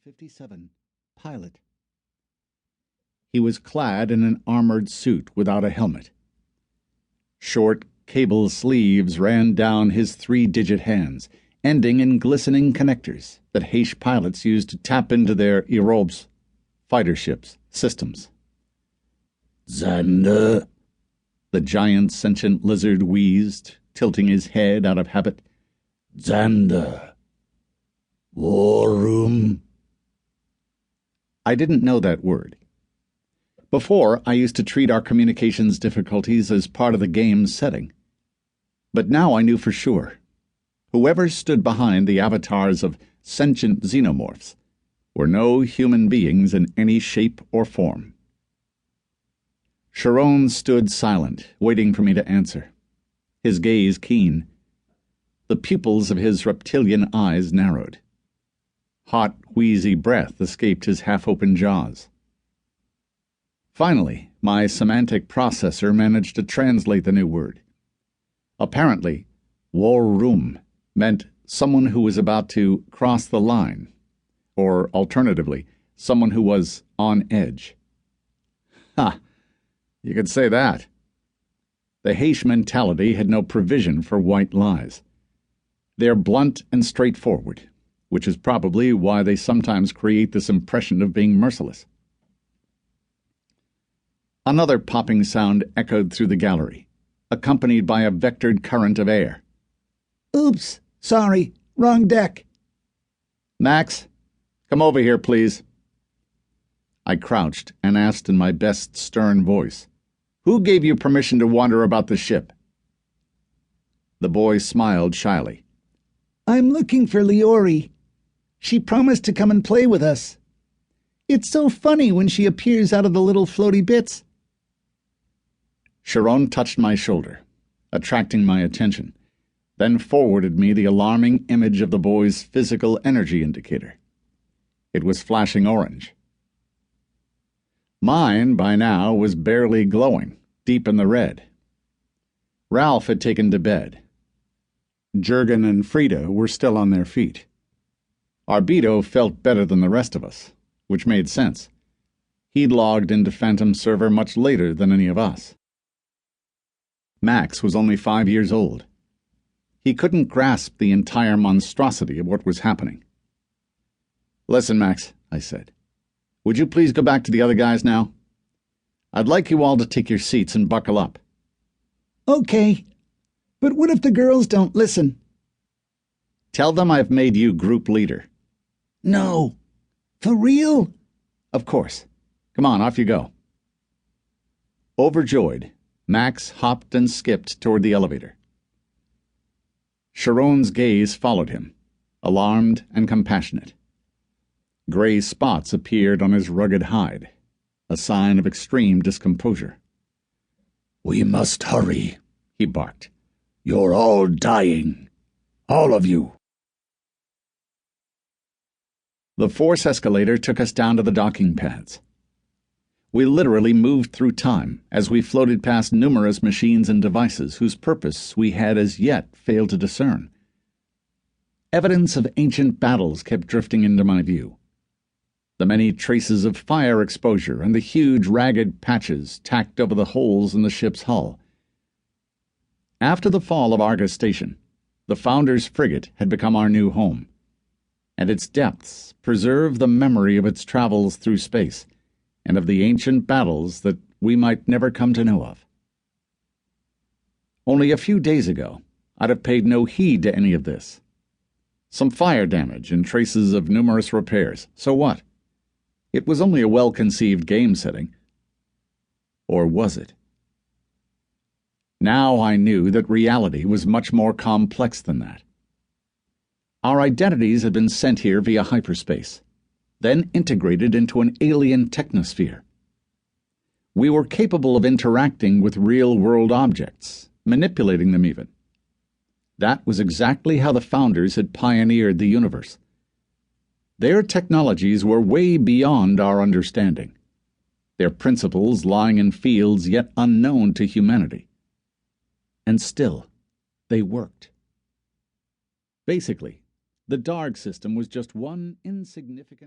57. Pilot. He was clad in an armored suit without a helmet. Short cable sleeves ran down his 3-digit hands, ending in glistening connectors that Heish pilots used to tap into their aerobes, fighter ships, systems. Zander, the giant sentient lizard wheezed, tilting his head out of habit. Zander. War room. I didn't know that word. Before, I used to treat our communications difficulties as part of the game's setting. But now I knew for sure. Whoever stood behind the avatars of sentient xenomorphs were no human beings in any shape or form. Sharon stood silent, waiting for me to answer, his gaze keen. The pupils of his reptilian eyes narrowed. Hot, wheezy breath escaped his half-open jaws. Finally, my semantic processor managed to translate the new word. Apparently, war room meant someone who was about to cross the line, or alternatively, someone who was on edge. Ha! You could say that. The Heish mentality had no provision for white lies. They're blunt and straightforward, which is probably why they sometimes create this impression of being merciless. Another popping sound echoed through the gallery, accompanied by a vectored current of air. Oops, sorry, wrong deck. Max, come over here, please. I crouched and asked in my best stern voice, "Who gave you permission to wander about the ship?" The boy smiled shyly. I'm looking for Leori. She promised to come and play with us. It's so funny when she appears out of the little floaty bits. Sharon touched my shoulder, attracting my attention, then forwarded me the alarming image of the boy's physical energy indicator. It was flashing orange. Mine, by now, was barely glowing, deep in the red. Ralph had taken to bed. Jurgen and Frida were still on their feet. Arbito felt better than the rest of us, which made sense. He'd logged into Phantom Server much later than any of us. Max was only 5 years old. He couldn't grasp the entire monstrosity of what was happening. "Listen, Max," I said. "Would you please go back to the other guys now? I'd like you all to take your seats and buckle up." Okay, but what if the girls don't listen? "Tell them I've made you group leader." No. For real? "Of course. Come on, off you go." Overjoyed, Max hopped and skipped toward the elevator. Sharon's gaze followed him, alarmed and compassionate. Gray spots appeared on his rugged hide, a sign of extreme discomposure. We must hurry, he barked. You're all dying. All of you. The force escalator took us down to the docking pads. We literally moved through time as we floated past numerous machines and devices whose purpose we had as yet failed to discern. Evidence of ancient battles kept drifting into my view. The many traces of fire exposure and the huge ragged patches tacked over the holes in the ship's hull. After the fall of Argus Station, the Founder's frigate had become our new home, and its depths preserved the memory of its travels through space and of the ancient battles that we might never come to know of. Only a few days ago, I'd have paid no heed to any of this. Some fire damage and traces of numerous repairs. So what? It was only a well-conceived game setting. Or was it? Now I knew that reality was much more complex than that. Our identities had been sent here via hyperspace, then integrated into an alien technosphere. We were capable of interacting with real-world objects, manipulating them even. That was exactly how the Founders had pioneered the universe. Their technologies were way beyond our understanding, their principles lying in fields yet unknown to humanity. And still, they worked. Basically, the Darg system was just one insignificant